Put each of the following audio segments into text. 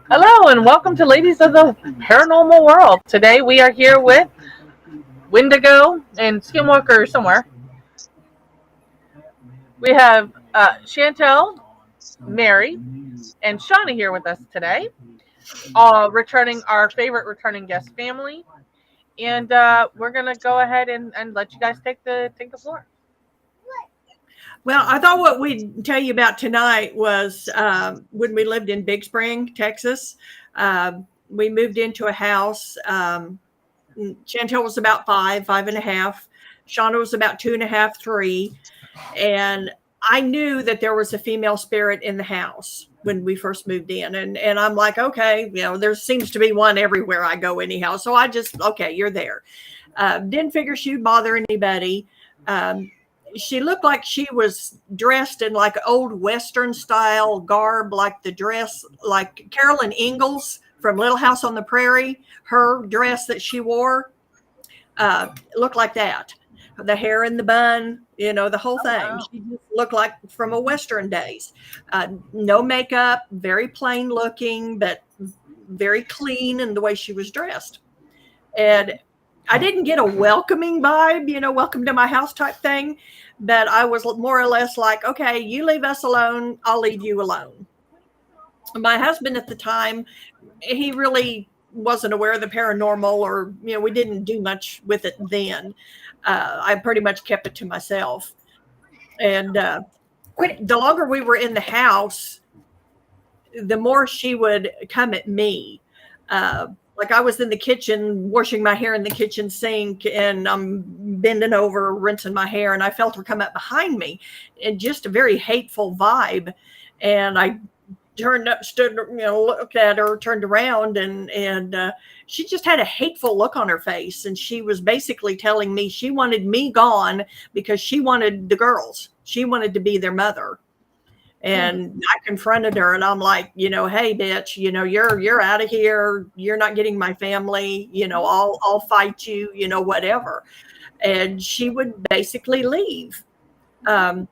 Hello and welcome to Ladies of the Paranormal World. Today we are here with Wendigo and Skinwalker somewhere. We have Shantel, Mary, and Shauna here with us today, returning our favorite returning guest family. And we're gonna go ahead and let you guys take the floor. Well, I thought what we'd tell you about tonight was when we lived in Big Spring, Texas. We moved into a house. Chantel was about five and a half. Shauna was about 2.5, 3. And I knew that there was a female spirit in the house when we first moved in. And I'm like, okay, there seems to be one everywhere I go anyhow. So I just, okay, you're there. Didn't figure she'd bother anybody. She looked like she was dressed in like old Western style garb, like the dress, like Carolyn Ingalls from Little House on the Prairie. Her dress that she wore looked like that. The hair in the bun, the whole thing. Wow. She just looked like from a Western days. No makeup, very plain looking, but very clean in the way she was dressed. And I didn't get a welcoming vibe, welcome to my house type thing, but I was more or less like, okay, you leave us alone, I'll leave you alone. My husband at the time, he really wasn't aware of the paranormal, or, we didn't do much with it then. I pretty much kept it to myself. And the longer we were in the house, the more she would come at me. Like I was in the kitchen washing my hair in the kitchen sink, and I'm bending over rinsing my hair, and I felt her come up behind me, and just a very hateful vibe. And I turned up, stood, looked at her, turned around, and she just had a hateful look on her face. And she was basically telling me she wanted me gone because she wanted the girls. She wanted to be their mother. And I confronted her, and I'm like, hey, bitch, you're out of here. You're not getting my family. I'll fight you, whatever. And she would basically leave. So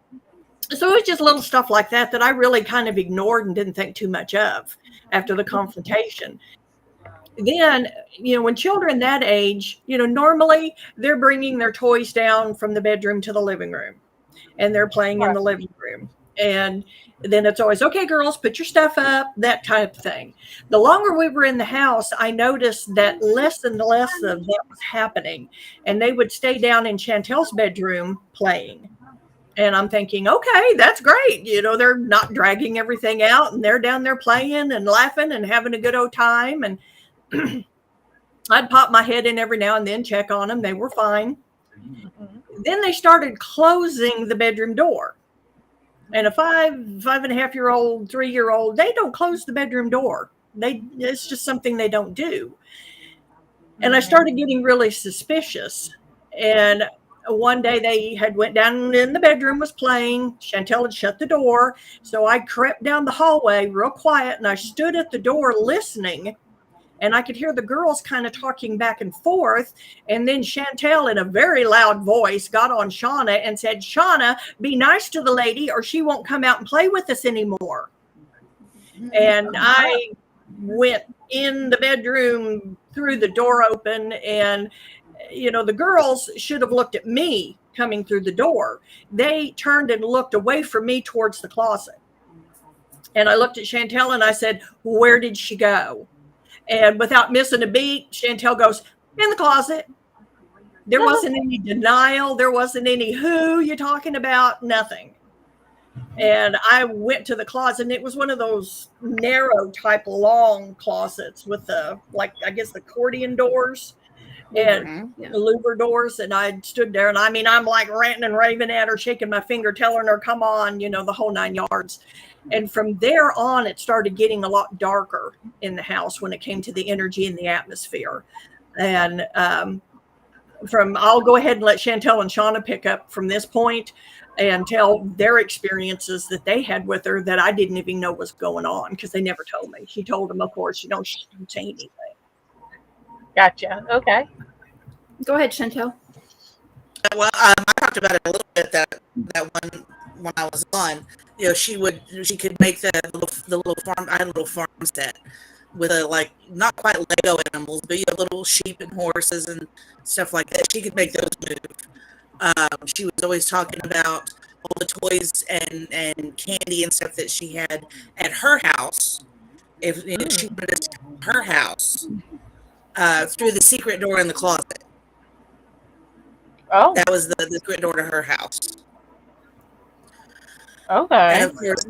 it was just little stuff like that I really kind of ignored and didn't think too much of after the confrontation. Then, when children that age, normally they're bringing their toys down from the bedroom to the living room, and they're playing in the living room. And then it's always, okay, girls, put your stuff up, that type of thing. The longer we were in the house, I noticed that less and less of that was happening. And they would stay down in Chantel's bedroom playing. And I'm thinking, okay, that's great. They're not dragging everything out, and they're down there playing and laughing and having a good old time. And I'd pop my head in every now and then, check on them. They were fine. Then they started closing the bedroom door. And a 5.5-year-old, 3-year-old, they don't close the bedroom door. It's just something they don't do. And I started getting really suspicious. And one day they had went down in the bedroom, was playing. Chantel had shut the door. So I crept down the hallway real quiet, and I stood at the door listening. And I could hear the girls kind of talking back and forth. And then Chantel, in a very loud voice, got on Shauna and said, Shauna, be nice to the lady or she won't come out and play with us anymore. And I went in the bedroom, threw the door open, and, the girls should have looked at me coming through the door. They turned and looked away from me towards the closet. And I looked at Chantel and I said, where did she go? And without missing a beat, Chantel goes, in the closet. There wasn't any denial. There wasn't any who you talking about, nothing. And I went to the closet, and it was one of those narrow type long closets with the, like, I guess the accordion doors and Mhm. the louver doors. And I stood there, and I mean, I'm like ranting and raving at her, shaking my finger, telling her, come on, the whole 9 yards. And from there on, it started getting a lot darker in the house when it came to the energy and the atmosphere. And I'll go ahead and let Chantel and Shauna pick up from this point and tell their experiences that they had with her that I didn't even know was going on because they never told me. She told them, of course, she didn't say anything. Gotcha. Okay. Go ahead, Chantel. Well, I talked about it a little bit that one when I was on. She could make the little farm. I had a little farm set with a, like, not quite Lego animals, but little sheep and horses and stuff like that. She could make those move. She was always talking about all the toys and candy and stuff that she had at her house. If she wanted us to her house through the secret door in the closet. Oh, That was the secret door to her house. And okay. of course,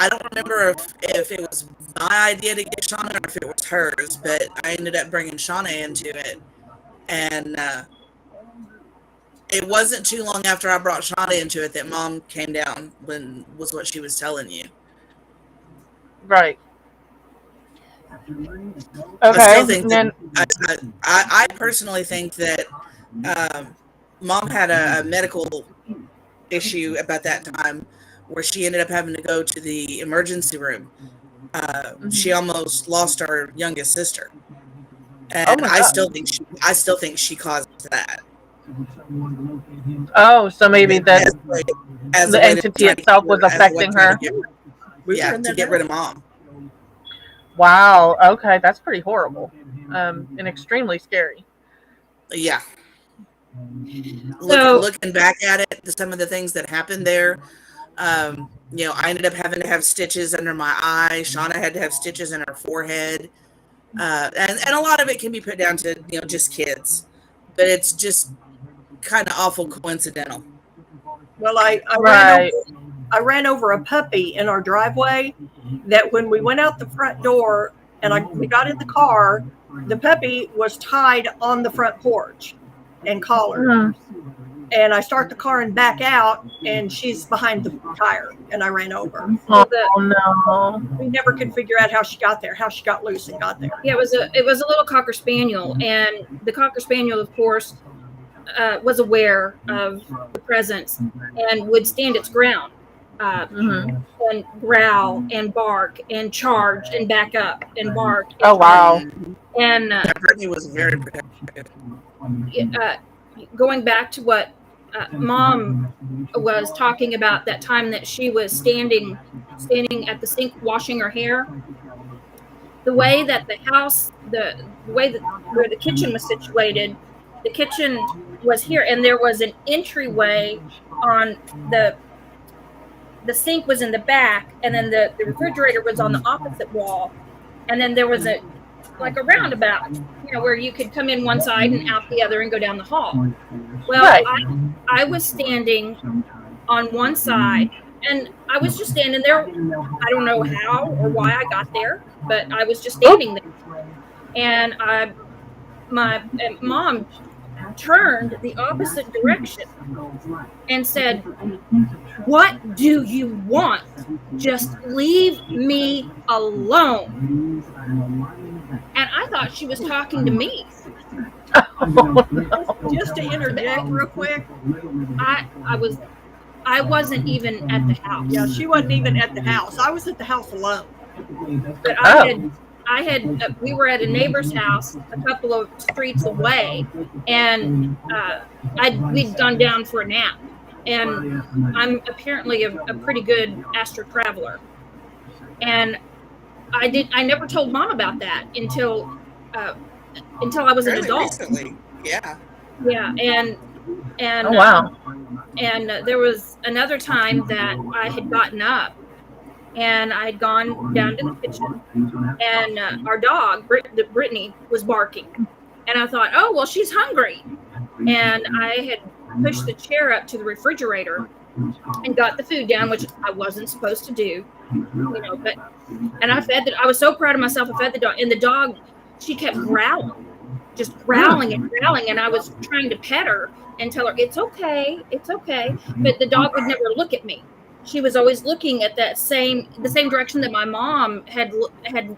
I don't remember if it was my idea to get Shauna or if it was hers, but I ended up bringing Shauna into it. And it wasn't too long after I brought Shauna into it that Mom came down, when was what she was telling you. Right. I Okay. still think And that then, I personally think that um, Mom had a medical issue about that time where she ended up having to go to the emergency room. She almost lost our youngest sister, oh and my I God. still think she caused that Oh, so maybe that as a the way to entity try to itself was affecting try to her. get We were in to that get rid house. of Mom. Wow. Okay, that's pretty horrible. And extremely scary. Yeah, So, looking back at it, some of the things that happened there. I ended up having to have stitches under my eye. Shauna had to have stitches in her forehead. And a lot of it can be put down to, just kids, but it's just kind of awful coincidental. Well, Right. I ran over a puppy in our driveway that when we went out the front door and we got in the car, the puppy was tied on the front porch and collared. Mm. And I start the car and back out, and she's behind the tire, and I ran over. Oh so no. We never could figure out how she got there, how she got loose and got there. it was a little cocker spaniel, and the cocker spaniel, of course, was aware of the presence and would stand its ground, uh, Hmm. and growl and bark and charge and back up and bark and Oh charge. wow. And Yeah, Brittany was very protective. uh, going back to what Mom was talking about, that time that she was standing at the sink washing her hair, the way that the way that where the kitchen was situated, the kitchen was here, and there was an entryway on the sink was in the back, and then the refrigerator was on the opposite wall, and then there was a like a roundabout, where you could come in one side and out the other and go down the hall. Well, Right. I was standing on one side, and I was just standing there. I don't know how or why I got there, but I was just standing there. And my mom turned the opposite direction and said, "What do you want? Just leave me alone." And I thought she was talking to me. Oh, no. Just to interject real quick, I wasn't even at the house. yeah, she wasn't even at the house. I was at the house alone. But Oh. we were at a neighbor's house a couple of streets away, and we'd gone down for a nap. And I'm apparently a pretty good astral traveler, and I never told Mom about that uh, until I was an Fairly adult. recently. Yeah. Yeah, and Oh wow. there was another time that I had gotten up and I had gone down to the kitchen, and our dog Brittany was barking, and I thought, oh well, she's hungry, and I had pushed the chair up to the refrigerator, and got the food down, which I wasn't supposed to do, but and I fed I was so proud of myself. I fed the dog, and the dog, she kept growling, just growling and growling, and I was trying to pet her and tell her it's okay, but the dog would never look at me. She was always looking at the same direction that my mom had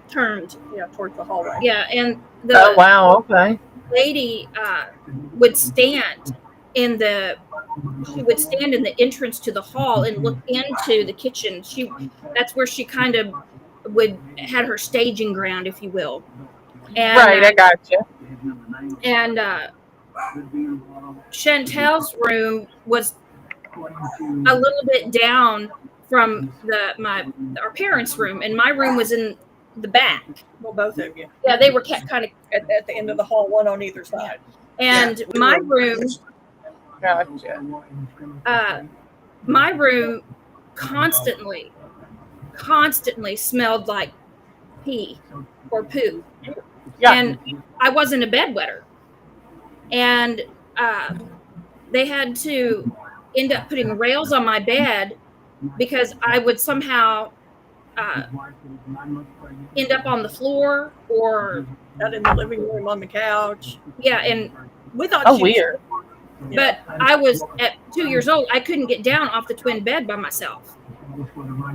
turned. Yeah, towards the hallway. Yeah, and Oh the wow, okay. lady would stand in the entrance to the hall and look into the kitchen. That's where she kind of had her staging ground, if you will. And Right, I got you. and Chantel's room was a little bit down from our parents' room, and my room was in the back. Well, both of you. Yeah, they were kept kind of At the end of the hall, one on either side. and my room Gotcha. my room constantly smelled like pee or poo. Yeah. And I wasn't a bedwetter. And they had to end up putting rails on my bed because I would somehow end up on the floor or Out in the living room on the couch. and We thought Oh, she was- weird. but I was at 2 years old. I couldn't get down off the twin bed by myself.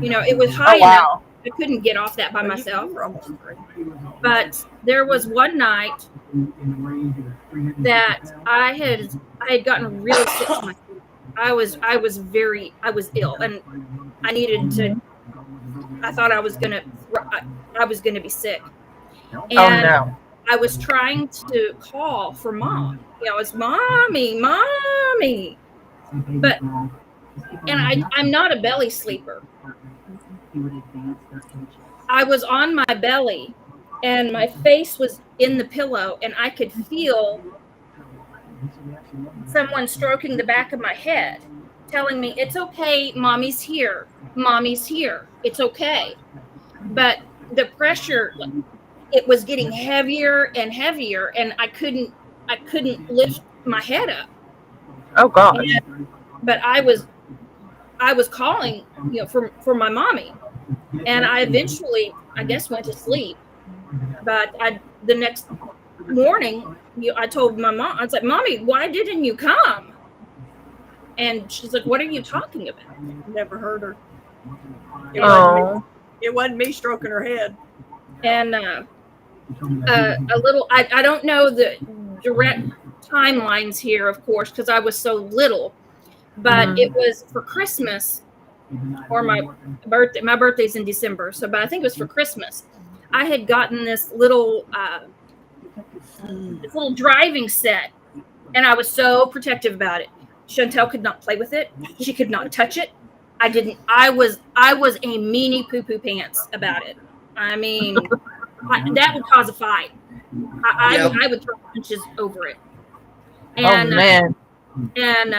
It was high Oh enough. wow. I couldn't get off that by You myself. were almost 3. But there was one night that I had gotten really sick to my feet. I was ill, and I thought I was gonna be sick. Oh And no. I was trying to call for mom. It's mommy, but I'm not a belly sleeper. I was on my belly and my face was in the pillow, and I could feel someone stroking the back of my head, telling me, it's okay, mommy's here, it's okay. But the pressure, it was getting heavier and heavier, and I couldn't lift my head up. Oh gosh. But I was calling, for my mommy, and I eventually, I guess, went to sleep. But the next morning, I told my mom, I was like, Mommy, why didn't you come? And she's like, what are you talking about? Never heard her. Oh. It wasn't me stroking her head. And a little, I don't know the direct timelines here, of course, because I was so little, but it was for Christmas or my birthday. My birthday's in December, but I think it was for Christmas. I had gotten this little driving set, and I was so protective about it. Chantel could not play with it. She could not touch it. I was a meanie poo-poo pants about it. I mean, that would cause a fight. I would throw punches over it. And, oh man. And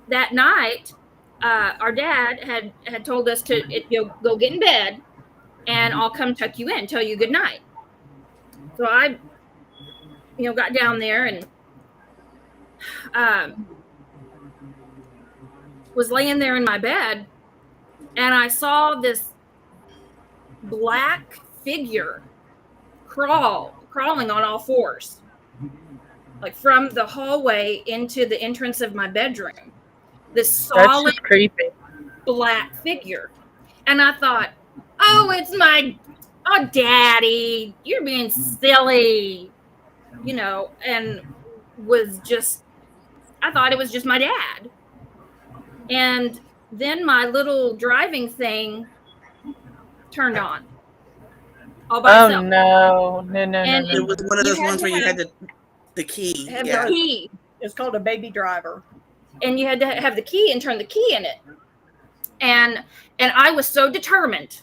that night, our dad had told us to go get in bed, and I'll come tuck you in, tell you good night. So I, got down there and was laying there in my bed, and I saw this black figure crawling on all fours, like from the hallway into the entrance of my bedroom. This That's solid just creepy. black figure. And I thought, oh, Daddy, you're being silly, and I thought it was just my dad. And then my little driving thing turned on all by Oh itself. no. And It was one of those You had ones to where you have- had the key. Have Yeah. the Key. It's called a baby driver. And you had to have the key and turn the key in it. And I was so determined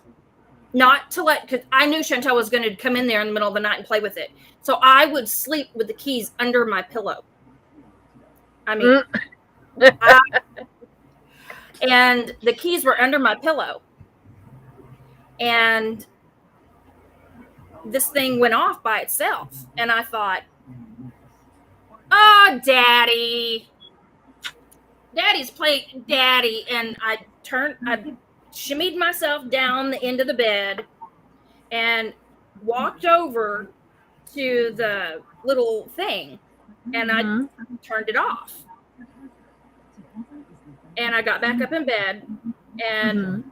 not to because I knew Chantel was going to come in there in the middle of the night and play with it. So I would sleep with the keys under my pillow. I mean, and the keys were under my pillow. And this thing went off by itself. And I thought, oh, Daddy. Daddy's playing, Daddy. And I shimmied myself down the end of the bed and walked over to the little thing, and I Mhm. turned it off. And I got back up in bed, and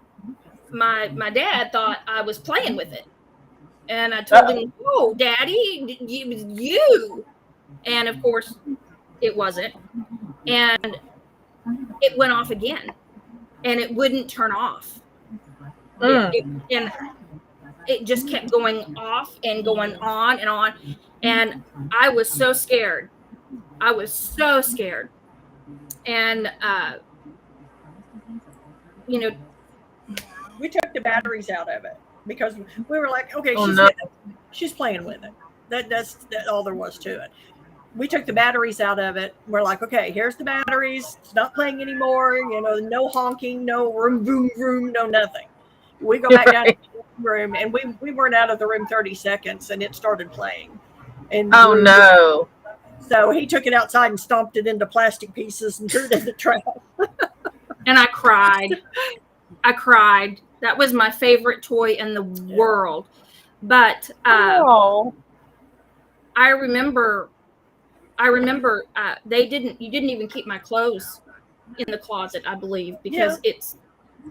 Mhm. my dad thought I was playing with it. And I told Uh-oh. him, "Oh, Daddy, it was you." And of course, it wasn't. And it went off again, and it wouldn't turn off. And it just kept going off and going on and on. And I was so scared. I was so scared. And, you know, We took the batteries out of it because we were like, okay, Oh no. she's playing with it. That's all there was to it. We took the batteries out of it. We're like, okay, here's the batteries. It's not playing anymore. No honking, no room, boom, room, no nothing. We go back down to Right. the room, and we weren't out of the room 30 seconds, and it started playing. And Oh no. so he took it outside and stomped it into plastic pieces and threw it in the trash. and I cried. I cried. That was my favorite toy in the world. But Oh. I remember you didn't even keep my clothes in the closet, I believe, because Yeah. it's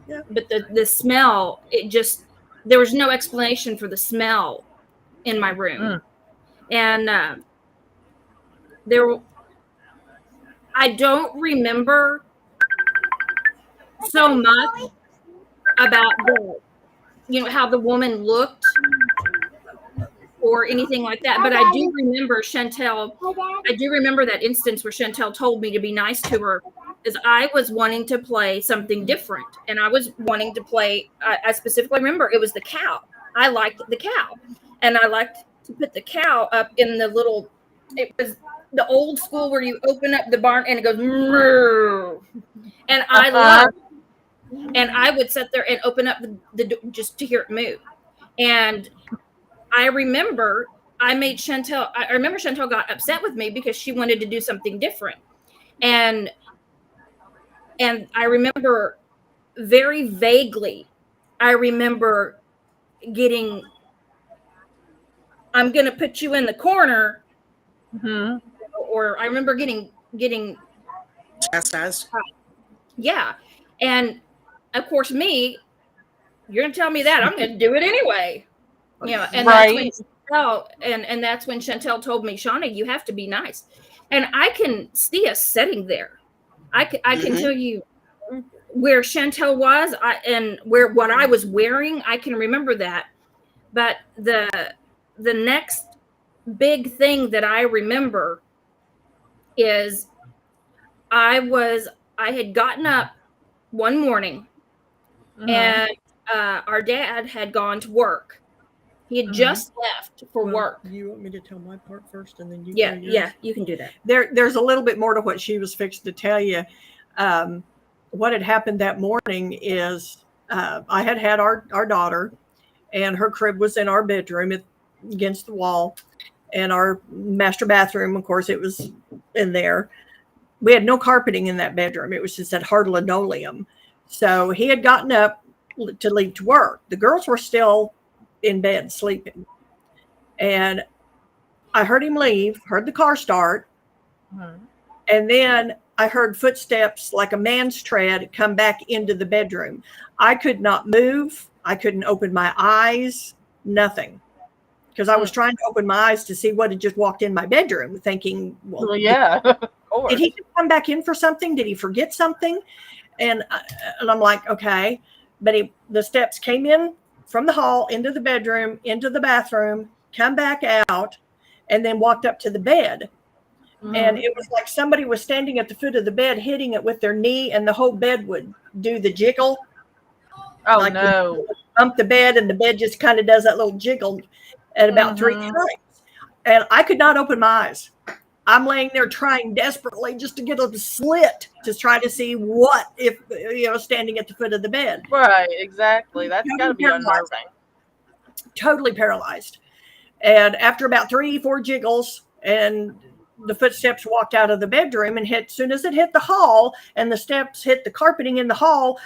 Yeah. but the smell, it just, there was no explanation for the smell in my room. Mm. And there I don't remember so much about how the woman looked or anything like that, but I do remember that instance where Chantel told me to be nice to her, is I was wanting to play something different, and I was wanting to play, I specifically remember it was the cow. I liked the cow, and I liked to put the cow up in the little, it was the old school where you open up the barn and it goes moo, and I Uh-huh. loved, and I would sit there and open up the just to hear it move. And I remember I remember Chantel got upset with me because she wanted to do something different. And I remember very vaguely, I remember getting, "I'm going to put you in the corner," Mhm. or I remember getting Chastised. yeah. And of course you're going to tell me that, I'm going to do it anyway. And that's when Right. that's when Chantel told me, "Shauna, you have to be nice." And I can see us sitting there. I can tell you where Chantel was, and where what I was wearing. I can remember that. But the next big thing that I remember is I had gotten up one morning, Mhm. and our dad had gone to work. He had Mhm. just left for Well, work. you want me to tell my part first, and then you Yeah, tell yours? yeah, you can do that. There's a little bit more to what she was fixed to tell you. Um, what had happened that morning is I had our daughter, and her crib was in our bedroom against the wall, and our master bathroom, of course, it was in there. We had no carpeting in that bedroom. It was just that hard linoleum. So he had gotten up to leave to work. The girls were still in bed sleeping. And I heard him leave, heard the car start, Mhm. and then I heard footsteps like a man's tread come back into the bedroom. I could not move. I couldn't open my eyes, nothing. Because I was Mm. trying to open my eyes to see what had just walked in my bedroom, thinking, well, Well, yeah. Of did course. he just come back in for something? Did he forget something? And, and I'm like, okay. But the steps came in from the hall into the bedroom, into the bathroom, come back out, and then walked up to the bed. And Mhm. it was like somebody was standing at the foot of the bed, hitting it with their knee, and the whole bed would do the jiggle, Oh like you no. bump the bed, and the bed just kind of does that little jiggle at about three Mhm. times. And I could not open my eyes. I'm laying there trying desperately just to get a slit to try to see what if standing at the foot of the bed. Right. Exactly. That's got to Totally be paralyzed. unnerving. Totally paralyzed. And after about 3, 4 jiggles, and the footsteps walked out of the bedroom and hit, soon as it hit the hall and the steps hit the carpeting in the hall,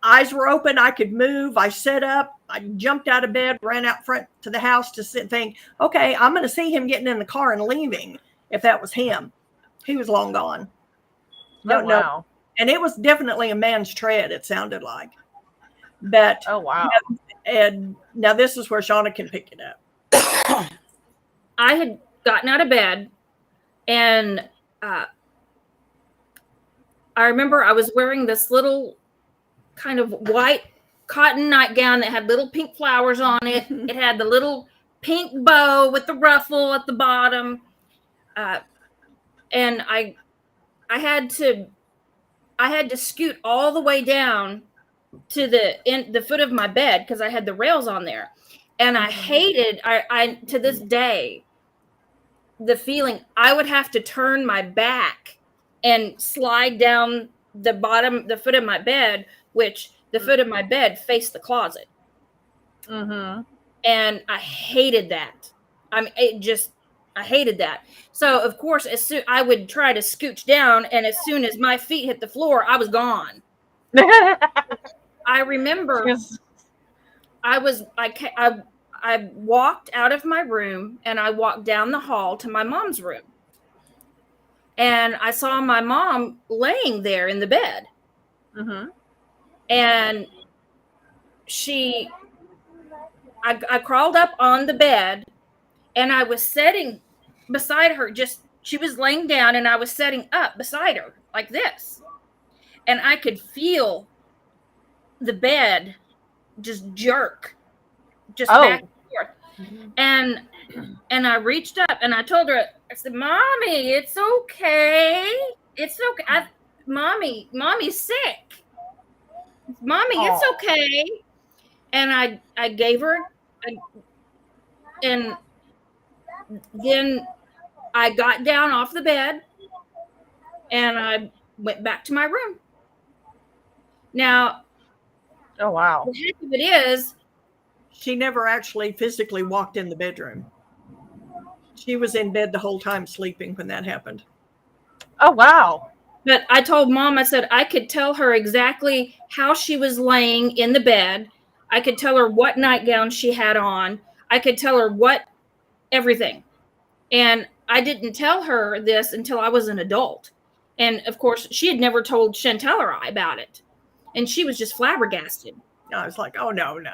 eyes were open. I could move. I sat up. I jumped out of bed, ran out front to the house to sit and think, okay, I'm going to see him getting in the car and leaving. If that was him, he was long gone. Don't know. wow. And it was definitely a man's tread, it sounded like. But Oh, wow. and now this is where Shauna can pick it up. I had gotten out of bed, and I remember I was wearing this little kind of white cotton nightgown that had little pink flowers on it. It had the little pink bow with the ruffle at the bottom, and I had to scoot all the way down to the foot of my bed because I had the rails on there, and I hated I to this day the feeling I would have to turn my back and slide down the foot of my bed, which the foot of my bed faced the closet. Mm-hmm. And I hated that. I mean, I hated that. So of course, as soon I would try to scooch down, and as soon as my feet hit the floor, I was gone. I remember I walked out of my room and I walked down the hall to my mom's room. And I saw my mom laying there in the bed. Mm-hmm. And I crawled up on the bed and I was sitting beside her. She was laying down and I was sitting up beside her like this. And I could feel the bed just jerk, just back and forth. And I reached up and I told her, I said, "Mommy, it's okay. It's okay. Mommy's sick. Mommy, it's okay." And I gave her, and then I got down off the bed and I went back to my room. Now, Oh, wow. the heck of it is, She never actually physically walked in the bedroom. She was in bed the whole time sleeping when that happened. Oh, wow. but I told Mom, I said I could tell her exactly how she was laying in the bed. I could tell her what nightgown she had on. I could tell her everything. And I didn't tell her this until I was an adult. And of course, she had never told Chantel or I about it. And she was just flabbergasted. I was like, oh, no. And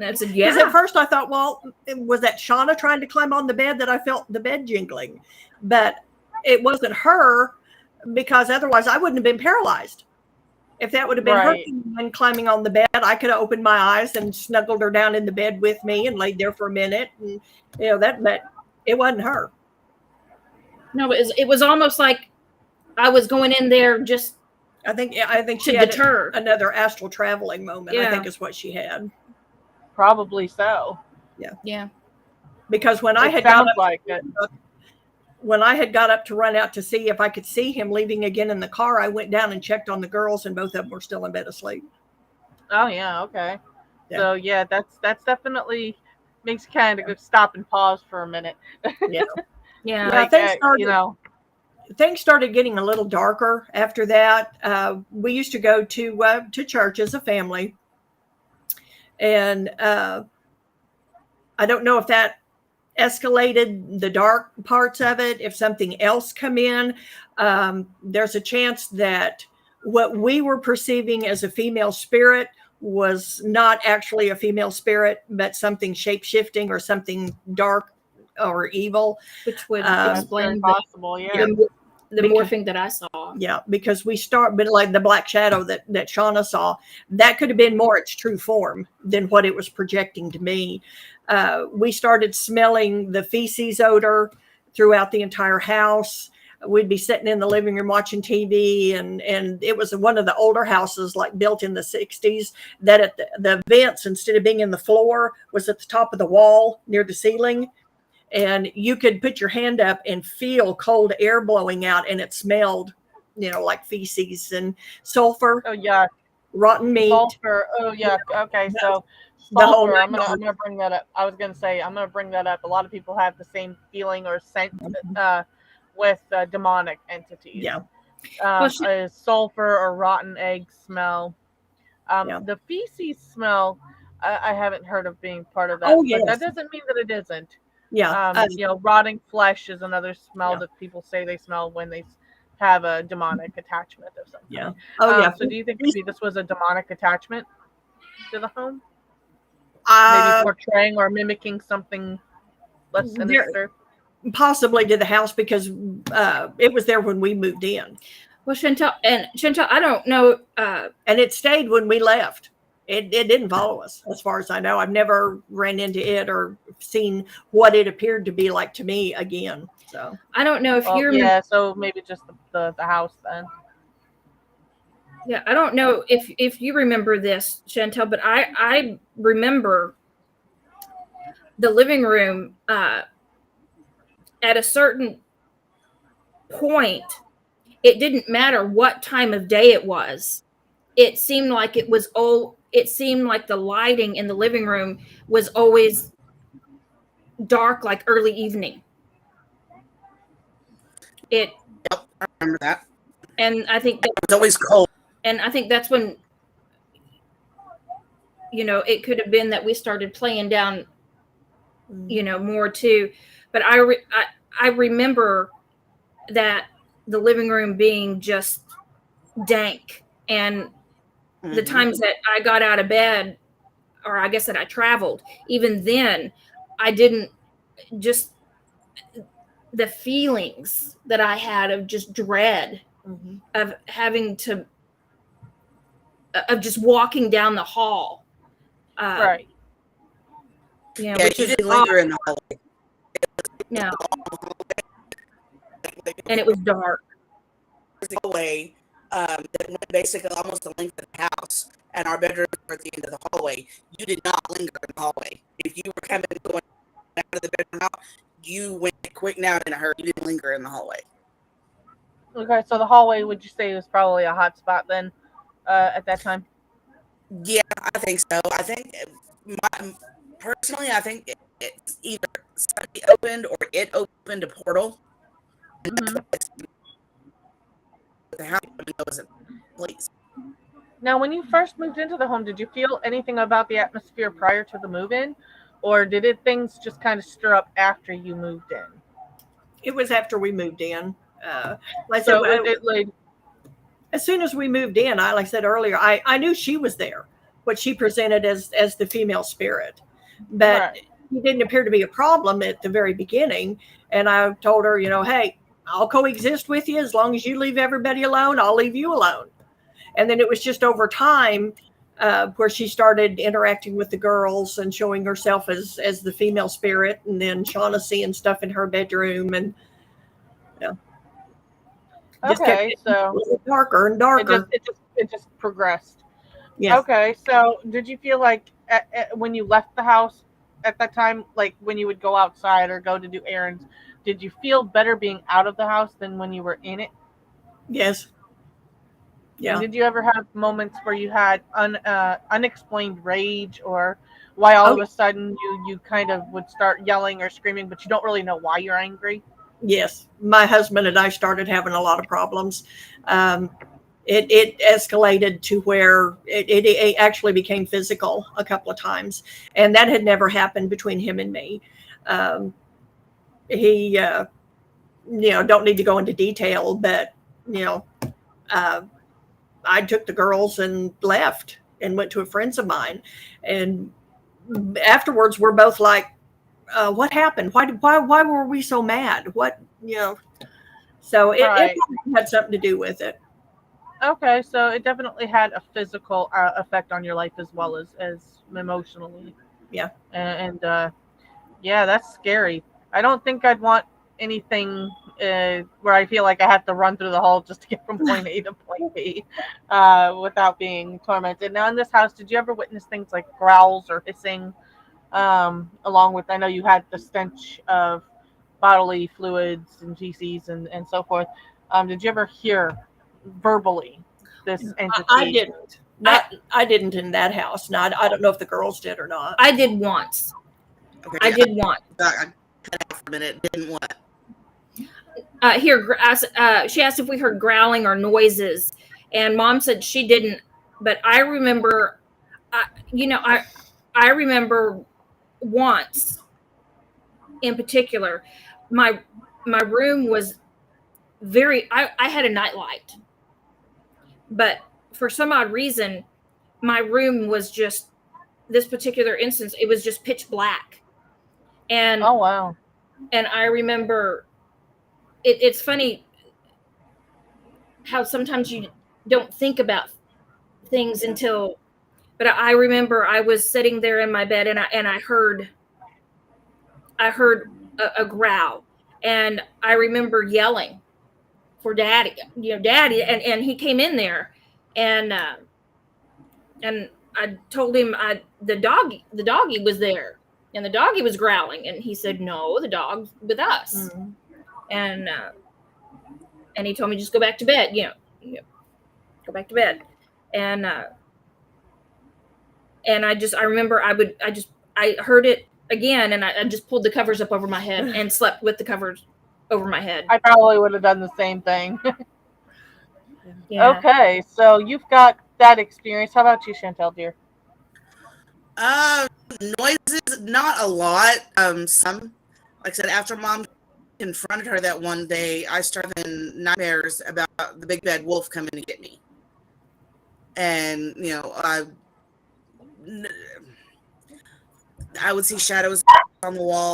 I said, Because yeah. at first I thought, well, was that Shauna trying to climb on the bed that I felt the bed jingling? But it wasn't her, because otherwise I wouldn't have been paralyzed. If that would have been Right. her climbing on the bed, I could have opened my eyes and snuggled her down in the bed with me and laid there for a minute. And but it wasn't her. No, it was almost like I was going in there just I think she to had deter. another astral traveling moment. I Yeah. think is what she had. Probably so. Yeah. Because when I It had got sounds up, like it. when I had got up to run out to see if I could see him leaving again in the car, I went down and checked on the girls, and both of them were still in bed asleep. Oh, yeah. Okay. Yeah. So, yeah, that's definitely makes you kind of stop and pause for a minute. Yeah. Yeah. Yeah, Like, things started getting a little darker after that. We used to go to church as a family, and I don't know if that escalated the dark parts of it. If something else come in, there's a chance that what we were perceiving as a female spirit was not actually a female spirit, but something shape-shifting or something dark or evil. Which would that's explain very possible. Yeah. the morphing that I saw. Yeah, because but like the black shadow that Shauna saw, that could have been more its true form than what it was projecting to me. We started smelling the feces odor throughout the entire house. We'd be sitting in the living room watching TV, and it was one of the older houses, like built in the 60s, that at the vents, instead of being in the floor, was at the top of the wall near the ceiling. And you could put your hand up and feel cold air blowing out, and it smelled, like feces and sulfur, Oh, yeah. rotten meat. Sulfur. Oh, yeah. Okay. So, The whole sulfur. I'm nine gonna bring that up. I was gonna say I'm gonna bring that up. A lot of people have the same feeling or scent with demonic entities. Yeah. Well, she, Is sulfur or rotten egg smell. Yeah. The feces smell, I haven't heard of being part of that, Oh, but that yes. doesn't mean that it isn't. Yeah. Rotting flesh is another smell Yeah. that people say they smell when they have a demonic attachment of some Yeah. kind. Oh, yeah. So do you think maybe this was a demonic attachment to the home? Maybe Uh, portraying or mimicking something less there sinister? possibly to the house because it was there when we moved in, well, Chantel, I don't know. and it stayed when we left. It didn't follow us, as far as I know. I've never ran into it or seen what it appeared to be like to me again. So I don't know if Well, you're. yeah, so maybe just the house then. Yeah, I don't know if you remember this, Chantel, but I remember the living room at a certain point. It didn't matter what time of day it was. It seemed like it was all. It seemed like the lighting in the living room was always dark, like early evening. It Yep, I remember that. and I think that, It's always cold. and I think that's when it could have been that we started playing down more too. But I remember that the living room being just dank, and the times that I got out of bed, or I guess that I traveled, even then I didn't, just the feelings that I had of just dread of having to of just walking down the hall, Right. yeah, Yeah, which you is didn't odd linger in the hallway. now, and it was dark. Hallway that went basically almost the length of the house, and our bedrooms were at the end of the hallway. You did not linger in the hallway. If you were going out of the bedroom out, you went quick and out in a hurry. You didn't linger in the hallway. Okay, so the hallway, would you say, was probably a hot spot then at that time? Yeah, I think so. I think personally, I think it's either somebody opened or it opened a portal. And that's Hmm. why it's the house was a place. Now, when you first moved into the home, did you feel anything about the atmosphere prior to the move-in, or did things just kind of stir up after you moved in? it was after we moved in. Like I said, So it like as soon as we moved in, like I said earlier, I knew she was there, what she presented as the female spirit, but right. it didn't appear to be a problem at the very beginning. And I told her, hey, I'll coexist with you as long as you leave everybody alone. I'll leave you alone. And then it was just over time where she started interacting with the girls and showing herself as the female spirit, and then Shauna seeing stuff in her bedroom, and just kept Okay, getting a so little darker and it just darker. it just progressed. Yes. Okay, so did you feel like when you left the house at that time, like when you would go outside or go to do errands, did you feel better being out of the house than when you were in it? Yes. And Yeah. did you ever have moments where you had unexplained rage, or why all Oh, of a sudden you kind of would start yelling or screaming, but you don't really know why you're angry? yes. My husband and I started having a lot of problems. Um, it escalated to where it actually became physical a couple of times, and that had never happened between him and me. Um, he, don't need to go into detail, but you know, uh, I took the girls and left and went to a friend's of mine, and afterwards we're both like, "What happened? Why were we so mad? What So it Right. had something to do with it. Okay, so it definitely had a physical effect on your life as well as emotionally. Yeah. And yeah, that's scary. I don't think I'd want anything where I feel like I have to run through the hall just to get from point A to point B without being tormented. Now, in this house, did you ever witness things like growls or hissing? Along with, I know you had the stench of bodily fluids and feces and so forth. Did you ever hear verbally this I entity? didn't. I didn't in that house. Not. I don't know if the girls did or not. I did once. Okay, I did once. I cut out for a minute. Didn't what? She asked if we heard growling or noises, and Mom said she didn't. But I remember, I remember once in particular, my my room was I had a nightlight, but for some odd reason, my room was just this particular instance. It was just pitch black, and Oh wow. I remember it's funny how sometimes you don't think about things until. But I remember I was sitting there in my bed, and I heard a growl, and I remember yelling for Daddy, Daddy, and he came in there, and I told him the doggy was there, and the doggy was growling, and he said no, the dog's with us, Mhm. and he told me just go back to bed, go back to bed, and I remember I heard it again, and I just pulled the covers up over my head and slept with the covers over my head. I probably would have done the same thing. Yeah. Okay, so you've got that experience. How about you, Chantel, dear? Uh, Noises, not a lot. Some, like I said, after Mom confronted her that one day, I started having nightmares about the big bad wolf coming to get me. And, I would see shadows on the wall,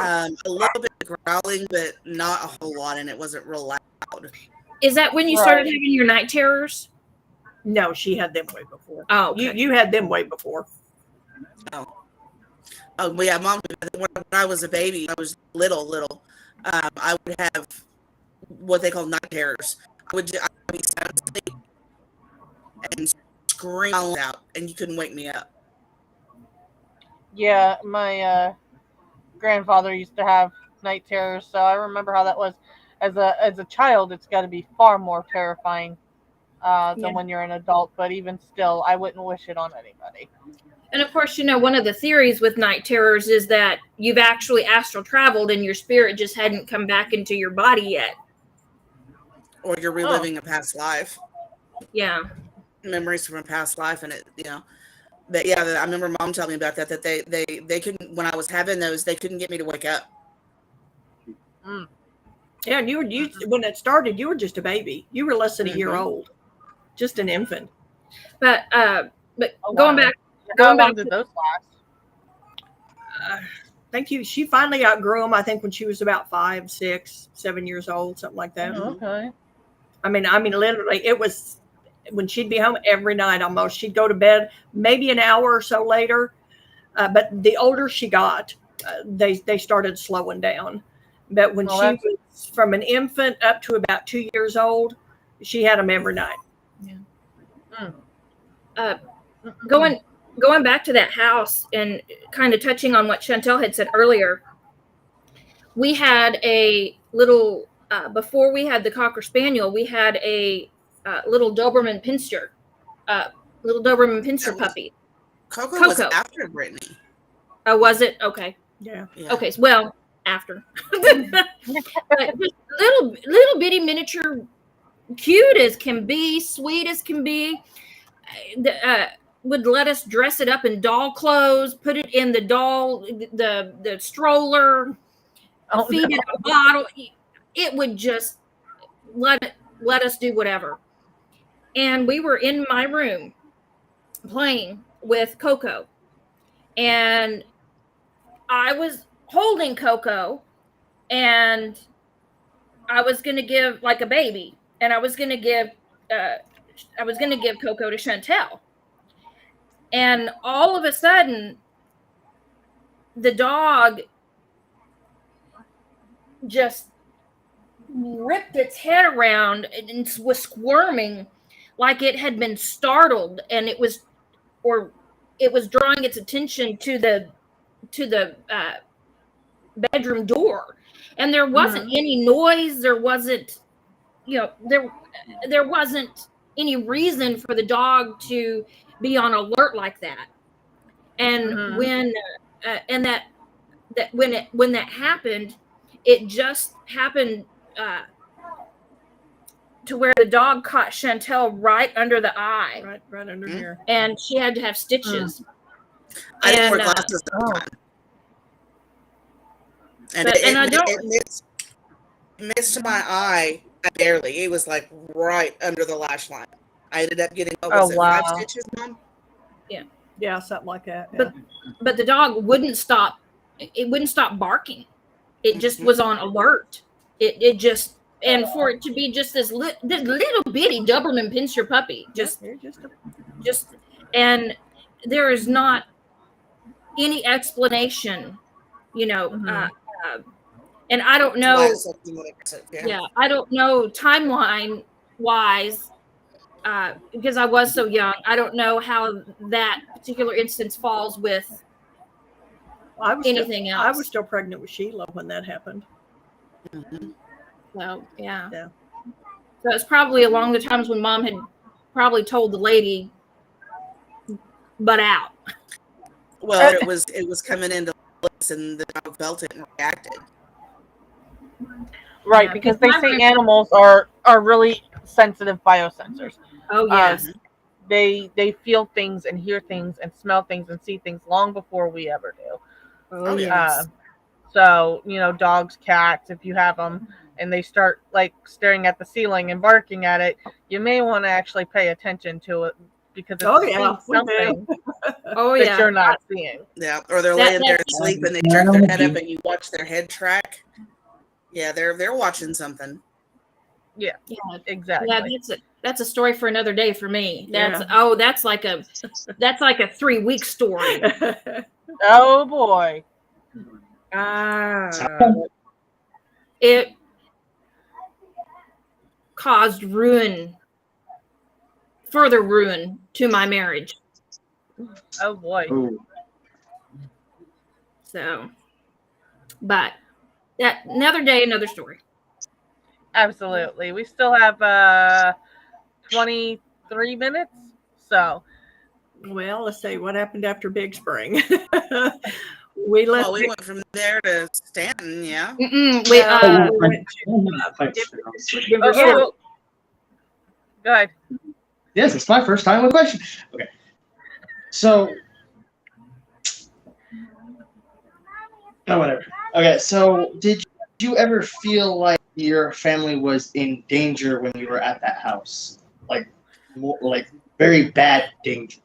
a little bit of growling, but not a whole lot, and it wasn't real loud. Is that when you started having your night terrors? No, she had them way before. Oh, okay. You had them way before. Oh, well, yeah, Mom, when I was a baby, I was little, I would have what they call night terrors. I would be sound asleep and scream out, and you couldn't wake me up. Yeah, my grandfather used to have night terrors, so I remember how that was. As a child, it's got to be far more terrifying than when you're an adult. But even still, I wouldn't wish it on anybody. And of course, one of the theories with night terrors is that you've actually astral traveled and your spirit just hadn't come back into your body yet. Or you're reliving a past life. Yeah. Memories from a past life, and But yeah, I remember Mom telling me about that. That they couldn't, when I was having those, they couldn't get me to wake up. Mm. Yeah, and you when it started, you were just a baby. You were less than a year old, just an infant. But How long did those last? Thank you. She finally outgrew them. I think when she was about 5, 6, 7 years old, something like that. Okay. I mean, literally, it was when she'd be home every night almost. She'd go to bed maybe an hour or so later. But the older she got, they started slowing down. But when she was from an infant up to about 2 years old, she had them every night. Yeah. Going back to that house and kind of touching on what Chantel had said earlier, we had a little before we had the Cocker Spaniel, we had a little Doberman Pinster, puppy. Coco was after Brittany. Oh, was it? Okay. Yeah. Okay. Well, after. But just little bitty miniature, cute as can be, sweet as can be. Would let us dress it up in doll clothes, put it in the the stroller, feed it a bottle. It would just let us do whatever. And we were in my room playing with Coco, and I was holding Coco, and I was going to give like a baby, and I was going to give Coco to Chantel. And all of a sudden, the dog just ripped its head around and was squirming like it had been startled, and it was drawing its attention to the bedroom door. And there wasn't any noise. There wasn't, there wasn't any reason for the dog to be on alert like that. And when when that happened, it just happened to where the dog caught Chantel right under the eye, right under here. and she had to have stitches. I didn't wear And, glasses at the Oh. time. And But- and I don't- it missed my eye barely. It was like right under the lash line. I ended up getting, what was Oh, it, wow. 5 stitches, Mom? Yeah, something like that. Yeah. But the dog wouldn't stop. It wouldn't stop barking. It just was on alert. It just, and for it to be just this little bitty Doberman Pinscher puppy, just, and there is not any explanation, and I don't know. Why something like that, Yeah, I don't know timeline wise, because I was so young. I don't know how that particular instance falls with I was anything still, else. I was still pregnant with Sheila when that happened. Mhm. So yeah. Yeah. So it's probably along the times when Mom had probably told the lady, "Butt out." Well, it was coming into place, and the dog felt it and reacted. Right, Yeah, because because they my say animals are really sensitive biosensors. Oh yes, They feel things and hear things and smell things and see things long before we ever do. oh yeah. yes. So, dogs, cats, if you have them and they start like staring at the ceiling and barking at it, you may want to actually pay attention to it because it's Oh, seeing yeah, we something Oh that yeah. you're not seeing. Yeah, or they're That- laying there that's- asleep and they jerk their head up and you watch their head track. Yeah, they're watching something. Yeah, Exactly. yeah. That's a story for another day for me. That's Yeah. that's like a 3-week story. Oh boy. It caused further ruin to my marriage. Oh boy. Ooh. So, but that another day, another story. Absolutely. We still have 23 minutes. So, Well, let's see what happened after Big Spring. we left. Well, we went from there to Stanton, yeah. We, we Oh, went Denver City. go ahead. Yes, it's my first time with questions. Okay. So, whatever. Okay, so did you ever feel like your family was in danger when you were at that house? Like very bad danger?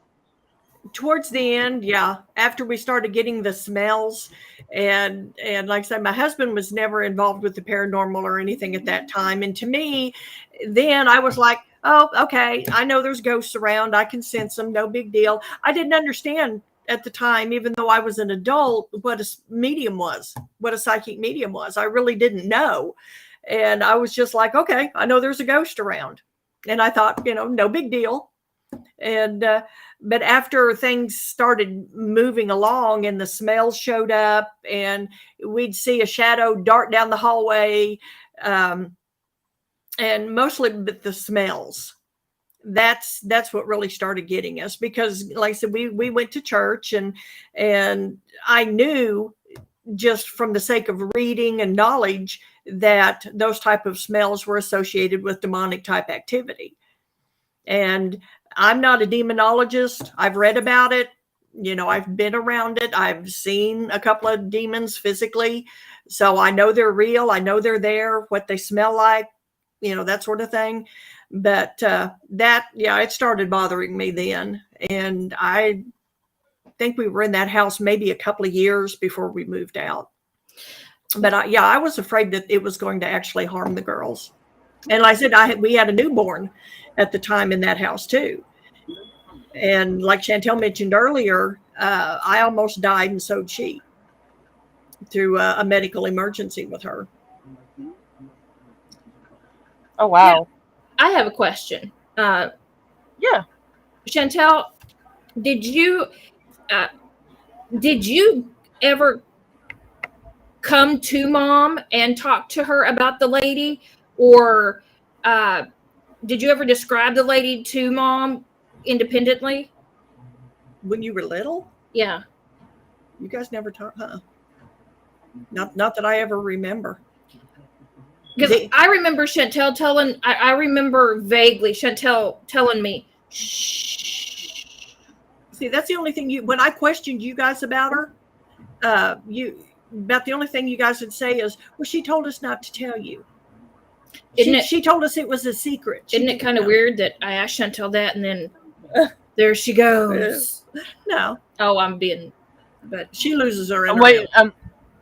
Towards the end, yeah, after we started getting the smells, and like I said, my husband was never involved with the paranormal or anything at that time. And to me, then I was like, oh, okay, I know there's ghosts around. I can sense them. No big deal. I didn't understand at the time, even though I was an adult, what a medium was, what a psychic medium was. I really didn't know. And I was just like, okay, I know there's a ghost around. And I thought, no big deal. And but after things started moving along and the smells showed up and we'd see a shadow dart down the hallway, and mostly the smells, that's what really started getting us, because like I said, we went to church, and I knew just from the sake of reading and knowledge that those type of smells were associated with demonic type activity. And I'm not a demonologist. I've read about it. I've been around it. I've seen a couple of demons physically. So I know they're real. I know they're there, what they smell like, that sort of thing. But it started bothering me then. And I think we were in that house maybe a couple of years before we moved out. But I was afraid that it was going to actually harm the girls. And like I said, we had a newborn at the time in that house too. And like Chantel mentioned earlier, I almost died, and so did she, through a medical emergency with her. Oh wow. I have a question. Yeah. Chantel, did you ever come to Mom and talk to her about the lady, or did you ever describe the lady to Mom independently? When you were little? Yeah. You guys never talked, huh? Not that I ever remember. Because I remember Chantel telling, I remember vaguely Chantel telling me, shh. See, that's the only thing when I questioned you guys about her, about the only thing you guys would say is, well, she told us not to tell you. She told us it was a secret. Isn't it kind of weird that I asked Chantel that and then there she goes? No. Oh, I'm being, but she loses her internet. Wait,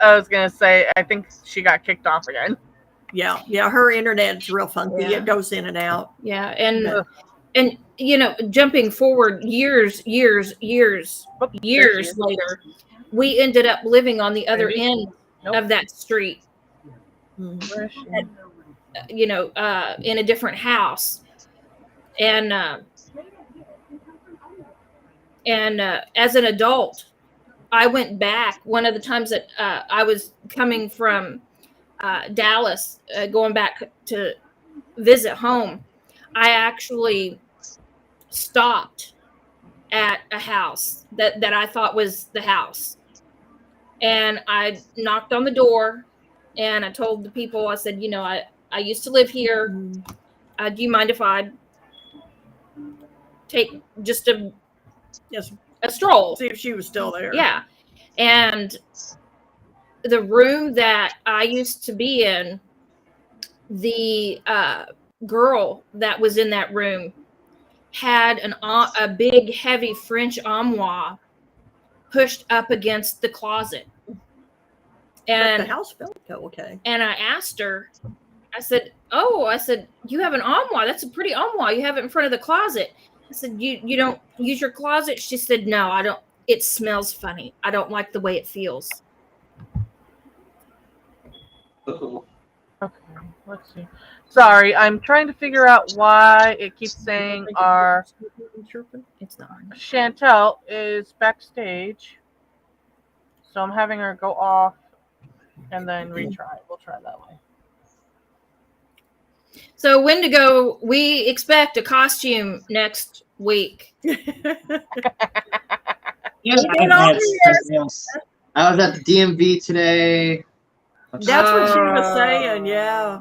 I was going to say, I think she got kicked off again. Yeah, her internet's real funky. Yeah. It goes in and out. Yeah, and you know, jumping forward years later, we ended up living on the other end of that street. You know, in a different house, and as an adult, I went back one of the times that I was coming from Dallas, going back to visit home. I actually stopped at a house that I thought was the house, and I knocked on the door, and I told the people, I said, you know, I used to live here. Do you mind if I take just a stroll? See if she was still there. Yeah. And the room that I used to be in, the girl that was in that room had a big, heavy French armoire pushed up against the closet. And but the house felt okay. And I asked her, I said, you have an armoire. That's a pretty armoire. You have it in front of the closet. I said, you don't use your closet? She said, no, I don't. It smells funny. I don't like the way it feels. Okay, let's see. Sorry, I'm trying to figure out why it keeps saying our It's not. Chantel is backstage. So I'm having her go off and then retry. We'll try that way. So Wendigo, we expect a costume next week. I was at the DMV today. That's what she was saying. Yeah.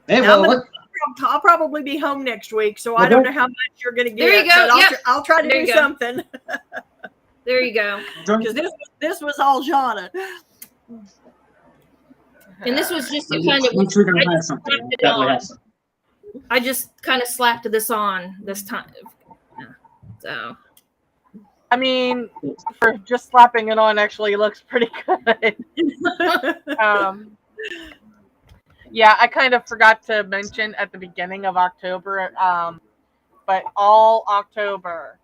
Hey, well, I'll probably be home next week, so I don't know how much you're going to get. There you go. But I'll try to do something. There you go. Because this was all Shauna. And this was just a kind of. I just kind of slapped this on this time. So. I mean, for just slapping it on, actually looks pretty good. Yeah, I kind of forgot to mention at the beginning of October, but all October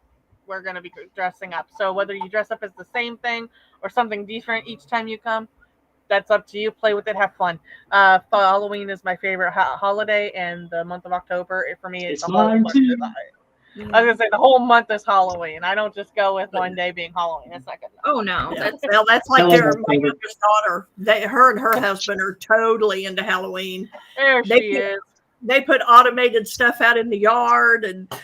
we're going to be dressing up. So whether you dress up as the same thing or something different each time you come, that's up to you. Play with it, have fun. Halloween is my favorite holiday, and the month of October, for me, it's the whole month. I was gonna say the whole month is Halloween. I don't just go with one day being Halloween. That's not good enough. Oh no, that's like my youngest daughter. Her and her husband are totally into Halloween. There she is. They put automated stuff out in the yard, and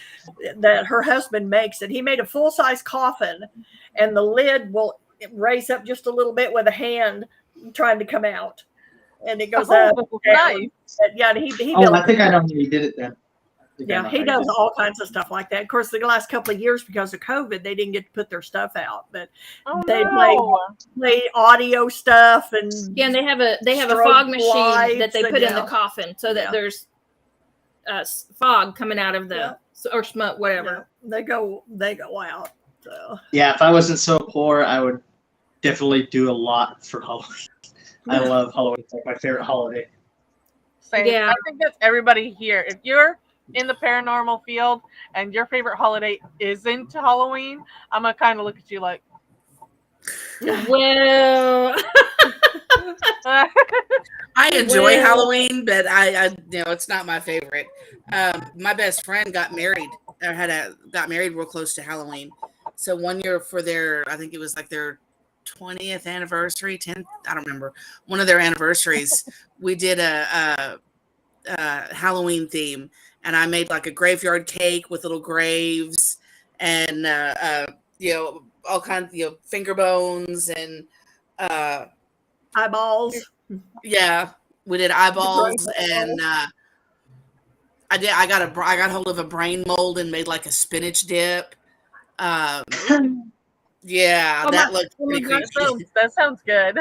that her husband makes it. He made a full-size coffin, and the lid will raise up just a little bit with a hand trying to come out, and it goes up. Nice. Yeah, he I think I know when he did it then. Yeah, he does all kinds of stuff like that. Of course, the last couple of years, because of COVID, they didn't get to put their stuff out, but they play audio stuff, and and they have a fog machine that they put in the coffin so that there's fog coming out of the or smoke, whatever. They go out. So yeah, if I wasn't so poor, I would definitely do a lot for Halloween. I love Halloween. It's like my favorite holiday. Same. Yeah, I think that's everybody here. If you're in the paranormal field and your favorite holiday isn't Halloween, I'm gonna kind of look at you like, well, I enjoy Halloween, but I it's not my favorite. My best friend got married real close to Halloween. So one year for I think it was like their 20th anniversary, 10th, I don't remember, one of their anniversaries, we did a Halloween theme, and I made like a graveyard cake with little graves and all kinds of finger bones and eyeballs. Yeah, We did eyeballs, and I got hold of a brain mold and made like a spinach dip. Yeah, Oh that my, looked oh my pretty gosh. creepy. That sounds good.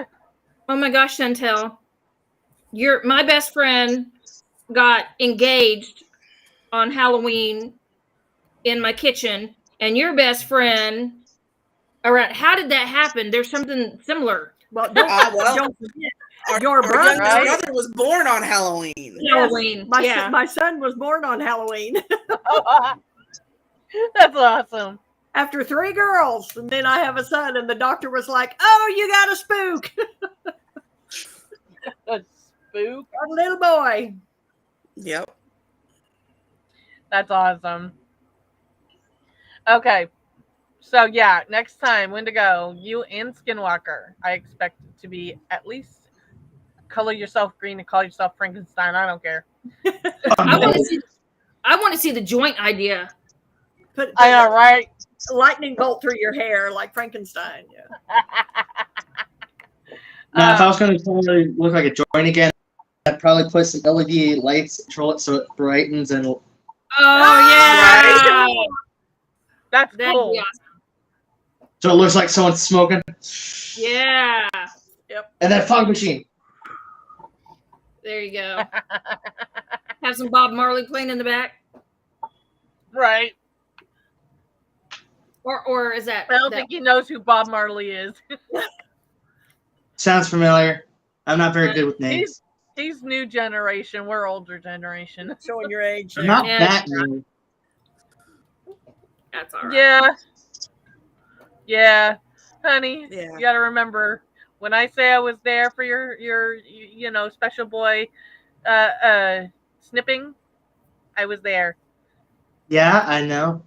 Oh my gosh, Chantel. My best friend got engaged on Halloween in my kitchen, and your best friend. All right, how did that happen? There's something similar. Well, Well, don't forget our your brother. youngest Right? brother was born on Halloween. Yes, Halloween. Yeah. my son was born on Halloween That's awesome. after 3 girls, and then I have a son, and the doctor was like, "Oh, you got a spook, A spook. a little boy." Yep. That's awesome. Okay. So yeah, next time, Wendigo, you and Skinwalker, I expect it to be at least color yourself green and call yourself Frankenstein. I don't care. I want to see the joint idea. Put I know, right? a lightning bolt through your hair like Frankenstein. Yeah. Now, if I was going to totally look like a joint again, I'd probably put some LED lights, control it so it brightens and Oh Ah, yeah. That's That'd cool. be awesome. so it looks like someone's smoking. Yeah. And then fog machine. There you go. Have some Bob Marley playing in the back. Right. Or is that I don't think he knows who Bob Marley is. Sounds familiar. I'm not very good with names. He's new generation. We're older generation. showing your age. I'm not Yeah. that new. that's all right. Yeah. Yeah. Honey, Yeah. you gotta remember when I say I was there for your special boy snipping, I was there. Yeah, I know.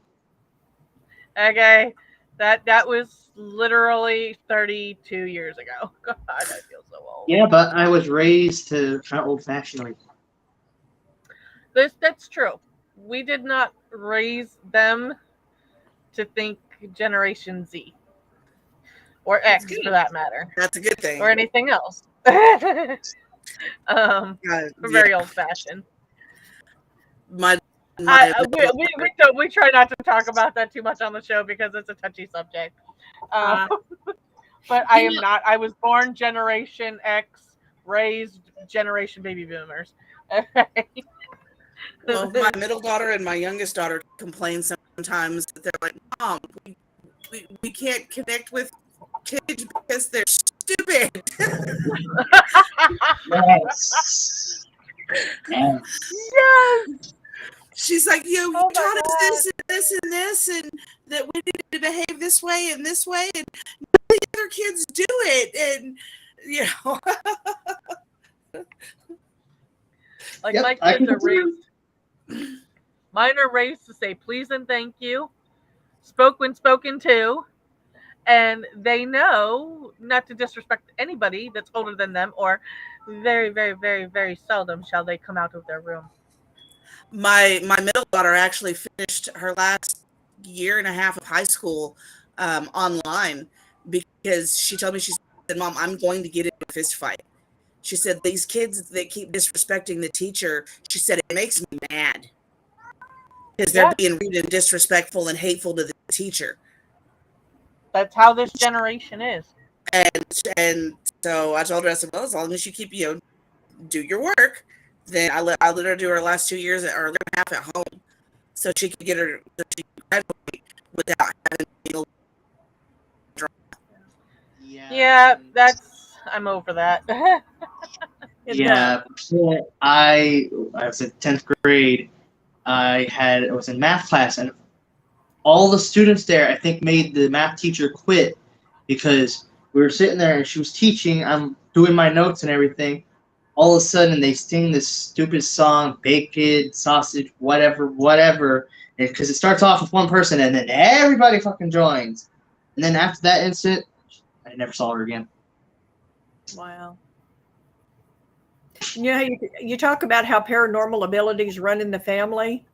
Okay. That was literally 32 years ago. God, I feel so old. Yeah, but I was raised to kind of old-fashionedly. That's true. We did not raise them to think Generation Z or X good. for that matter, That's a good thing. or anything else. Yeah, We're very old fashioned. my We try not to talk about that too much on the show because it's a touchy subject. But I am not. I was born Generation X, raised Generation Baby Boomers. well, my middle daughter and my youngest daughter complain sometimes that they're like, Mom, we can't connect with kids because they're stupid. Yes. Yes. Yes. She's like, you Oh my taught us God. this and this and this, and that we need to behave this way, and the other kids do it, and you know. Like Yep, my I kids can are raised. Mine are raised to say please and thank you, spoke when spoken to, and they know not to disrespect anybody that's older than them, or very, very, very, very seldom shall they come out of their room. My middle daughter actually finished her last year and a half of high school online because she told me, she said, Mom, I'm going to get in a fist fight. She said, these kids, they keep disrespecting the teacher. She said, it makes me mad because they're being rude and disrespectful and hateful to the teacher. That's how this generation is. And so I told her, I said, well, as long as you keep, do your work, then I let her do her last 2 years or a year and a half at home, so she could graduate without having to deal with drama. Yeah, I'm over that. Yeah, so I was in 10th grade. I was in math class, and all the students there, I think, made the math teacher quit because we were sitting there and she was teaching. I'm doing my notes and everything. All of a sudden, they sing this stupid song, bacon, sausage, whatever, because it starts off with one person, and then everybody fucking joins. And then after that incident, I never saw her again. Wow. You talk about how paranormal abilities run in the family.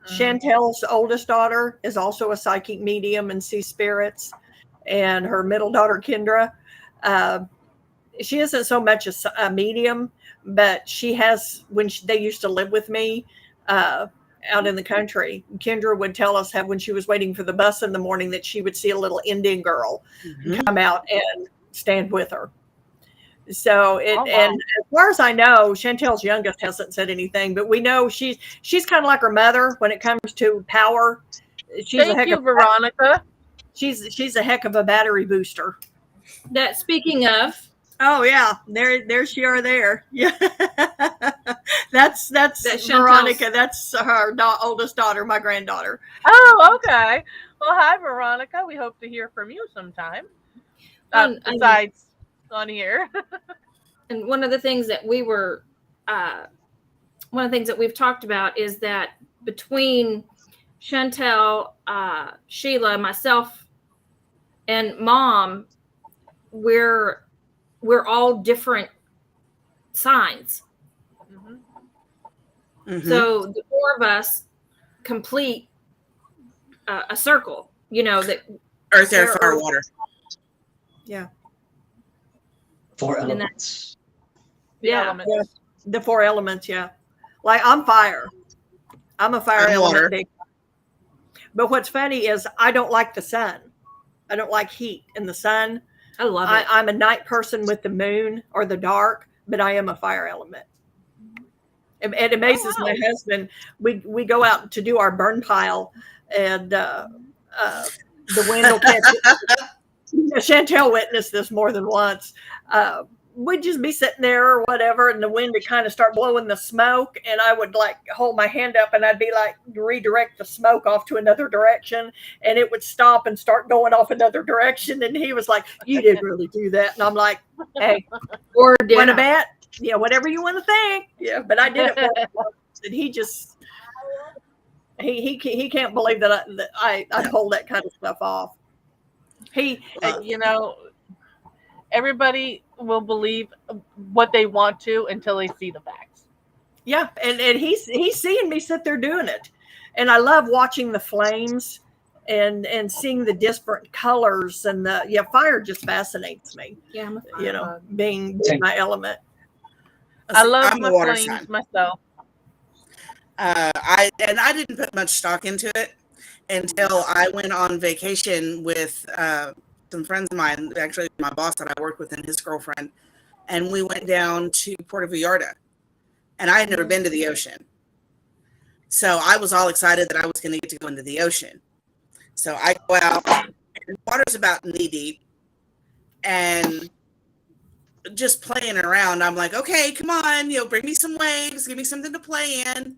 Chantel's oldest daughter is also a psychic medium and sees spirits, and her middle daughter Kendra she isn't so much a medium, but she has, when they used to live with me out in the country, Kendra would tell us how when she was waiting for the bus in the morning that she would see a little Indian girl come out and stand with her. So and as far as I know, Chantel's youngest hasn't said anything, but we know she's kind of like her mother when it comes to power. Thank you, Veronica. She's a heck of a battery booster. That speaking of, oh yeah, there's you are there. Yeah, that's Veronica. That's her oldest daughter, my granddaughter. Oh, okay. Well, hi, Veronica. We hope to hear from you sometime. Besides on here. And one of the things that we've talked about is that between Shantel, Sheila, myself, and Mom, we're all different signs. So the four of us complete a circle. That earth, air, fire, water. Yeah. 4 elements. Elements. Yeah. The 4 elements. Yeah. Like I'm fire. I'm a fire element. Water. But what's funny is I don't like the sun. I don't like heat in the sun. I love it. I'm a night person with the moon or the dark, but I am a fire element. It amazes my husband. We go out to do our burn pile, and the wind will catch it. Chantel witnessed this more than once. We'd just be sitting there or whatever, and the wind would kind of start blowing the smoke, and I would like hold my hand up, and I'd be like redirect the smoke off to another direction, and it would stop and start going off another direction. And he was like, "You didn't really do that," and I'm like, "Hey, or want to bet? Yeah, whatever you want to think." Yeah, but I did it. And he just he can't believe that I pull that kind of stuff off. Everybody will believe what they want to until they see the facts. Yeah, and he's seeing me sit there doing it, and I love watching the flames and seeing the different colors, and fire just fascinates me. Yeah, I'm a fire being my element. I love my flames myself. I didn't put much stock into it until I went on vacation with some friends of mine, actually my boss that I worked with and his girlfriend, and we went down to Puerto Vallarta, and I had never been to the ocean. So I was all excited that I was going to get to go into the ocean. So I go out, and the water's about knee deep, and just playing around. I'm like, okay, come on, bring me some waves, give me something to play in,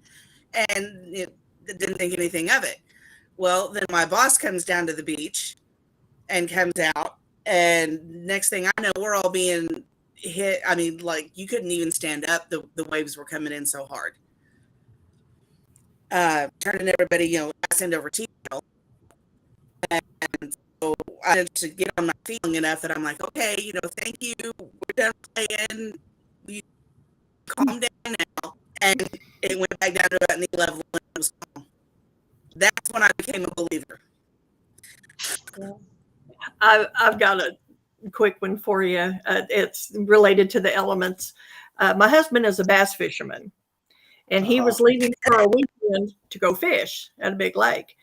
and didn't think anything of it. Well, then my boss comes down to the beach and comes out, and next thing I know, we're all being hit. I mean, like, you couldn't even stand up. The waves were coming in so hard. Turning everybody, ass end over teeth. And so I had to get on my feet long enough that I'm like, okay, thank you. We're done playing. You calm down now. And it went back down to about knee level, and it was calm. That's when I became a believer. I've got a quick one for you. It's related to the elements. My husband is a bass fisherman, and he was leaving for a weekend to go fish at a big lake.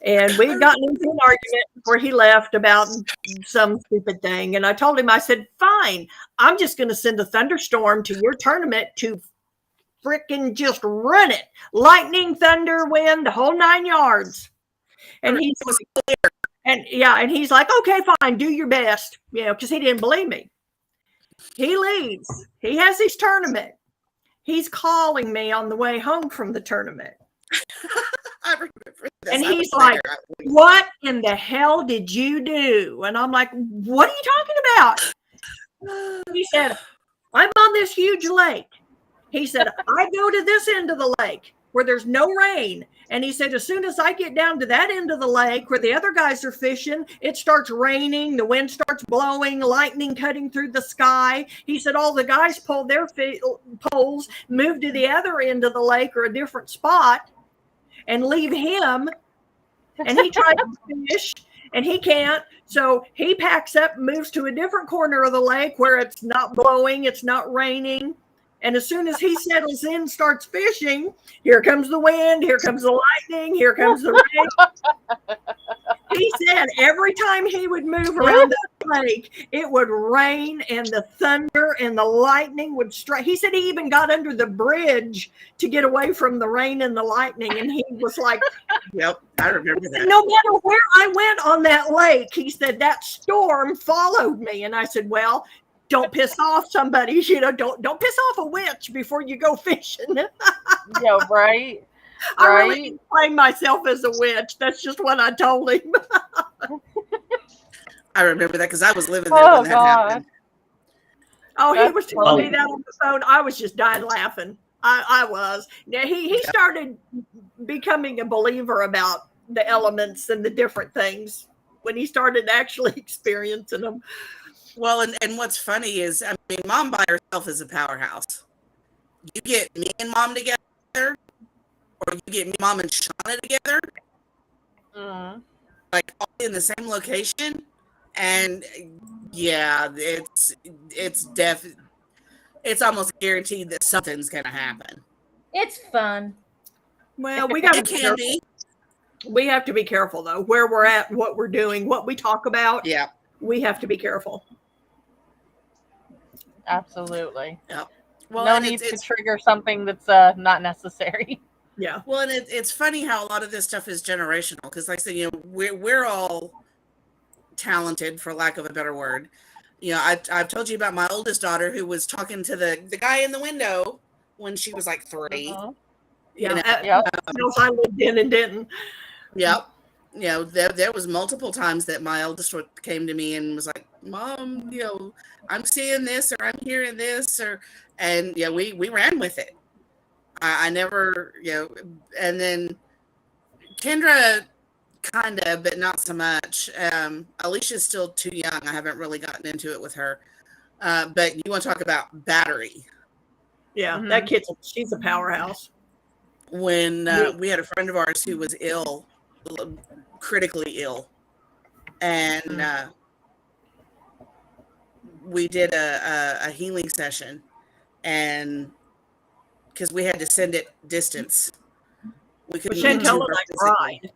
And we had gotten into an argument before he left about some stupid thing. And I told him, I said, fine, I'm just going to send a thunderstorm to your tournament to freaking just run it. Lightning, thunder, wind, the whole 9 yards. And he's like, okay, fine, do your best, because he didn't believe me. He leaves. He has his tournament. He's calling me on the way home from the tournament. I remember this. And he's like, what in the hell did you do? And I'm like, what are you talking about? He said, I'm on this huge lake. He said, I go to this end of the lake where there's no rain. And he said, as soon as I get down to that end of the lake where the other guys are fishing, it starts raining, the wind starts blowing, lightning cutting through the sky. He said, all the guys pulled their poles, moved to the other end of the lake or a different spot, and leave him. And he tried to fish, and he can't. So he packs up, moves to a different corner of the lake where it's not blowing, it's not raining. And as soon as he settles in, starts fishing, here comes the wind, here comes the lightning, here comes the rain. He said every time he would move around the lake, it would rain and the thunder and the lightning would strike. He said he even got under the bridge to get away from the rain and the lightning. And he was like, Yep, I remember that. no matter where I went on that lake, he said that storm followed me. And I said, well, don't piss off somebody, don't piss off a witch before you go fishing. Yeah, right. I really didn't claim myself as a witch. That's just what I told him. I remember that because I was living there when that happened. Oh, he was telling me that on the phone. I was just dying laughing. I was. Now he started becoming a believer about the elements and the different things when he started actually experiencing them. Well, and what's funny is, I mean, Mom by herself is a powerhouse. You get me and Mom together, or you get me, Mom, and Shauna together, like all in the same location, and yeah, it's almost guaranteed that something's gonna happen. It's fun. Well, we got It can be. We have to be careful though, where we're at, what we're doing, what we talk about. Yeah, we have to be careful. Absolutely. Yep. Well, no need to trigger something that's not necessary. Yeah. Well, and it's funny how a lot of this stuff is generational because, like I said, we're all talented, for lack of a better word. I've told you about my oldest daughter who was talking to the guy in the window when she was like 3. Yeah. I lived in and didn't. Yep. There was multiple times that my eldest came to me and was like, Mom, I'm seeing this or I'm hearing this and we ran with it. I never, and then Kendra kind of, but not so much. Alicia's still too young. I haven't really gotten into it with her. But you want to talk about battery. Yeah, that she's a powerhouse. When we had a friend of ours who was ill, critically ill, and we did a healing session, and because we had to send it distance, we couldn't. Shantel and I tried.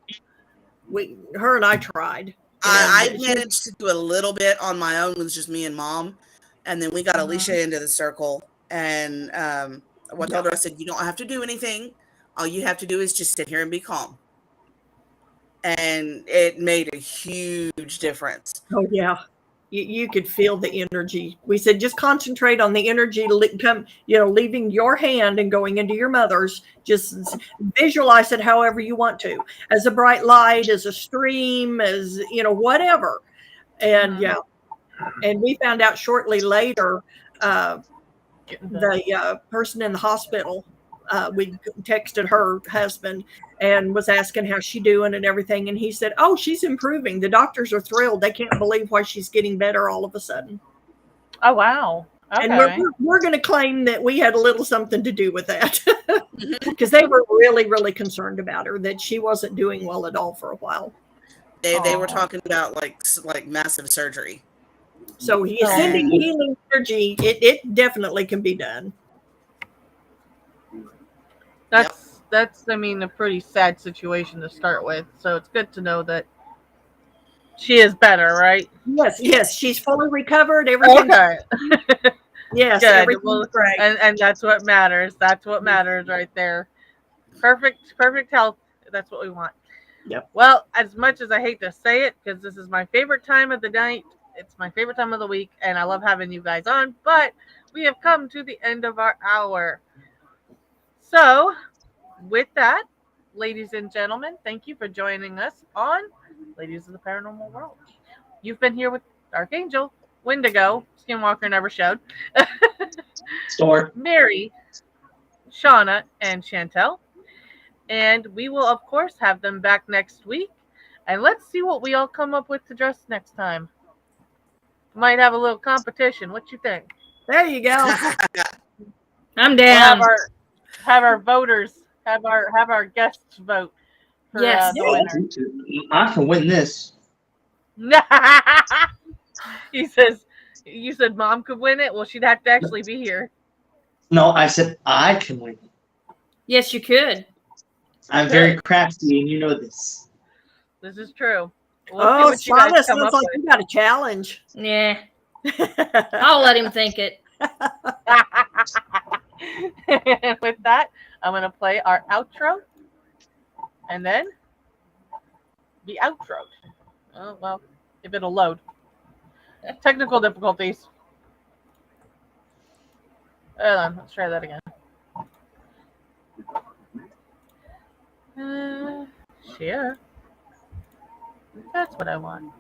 Her and I tried. I managed to do a little bit on my own with just me and Mom, and then we got Alicia into the circle, and I told her, I said, you don't have to do anything. All you have to do is just sit here and be calm. And it made a huge difference. Oh, yeah. You could feel the energy. We said, just concentrate on the energy leaving your hand and going into your mother's. Just visualize it however you want to, as a bright light, as a stream, as, whatever. And and we found out shortly later, the person in the hospital, we texted her husband and was asking how she's doing and everything. And he said, oh, she's improving. The doctors are thrilled. They can't believe why she's getting better all of a sudden. Oh, wow. Okay. And we're going to claim that we had a little something to do with that because they were really, really concerned about her, that she wasn't doing well at all for a while. They were talking about like massive surgery. So sending healing energy, it definitely can be done. That's a pretty sad situation to start with. So it's good to know that she is better, right? Yes, she's fully recovered. Everything. Okay. Yes, everything's great. And that's what matters. That's what matters right there. Perfect health. That's what we want. Yep. Well, as much as I hate to say it, because this is my favorite time of the night, it's my favorite time of the week, and I love having you guys on, but we have come to the end of our hour. So, with that, ladies and gentlemen, thank you for joining us on Ladies of the Paranormal World. You've been here with Archangel, Wendigo, Skinwalker Never Showed, Mary, Shauna, and Shantel. And we will, of course, have them back next week. And let's see what we all come up with to dress next time. Might have a little competition. What you think? There you go. I'm down. We'll have our voters, have our guests vote. For, yes. I can win this. He says, "You said mom could win it. Well, she'd have to actually be here." No, I said I can win. Yes, you could. I'm very crafty, and you know this. This is true. We'll see Oh, what you guys Shauna come sounds up like you got a challenge. Yeah, I'll let him think it. And with that, I'm gonna play our outro, and then be outroed. Oh well, if it'll load. Technical difficulties. Hold on, let's try that again. Share. That's what I want.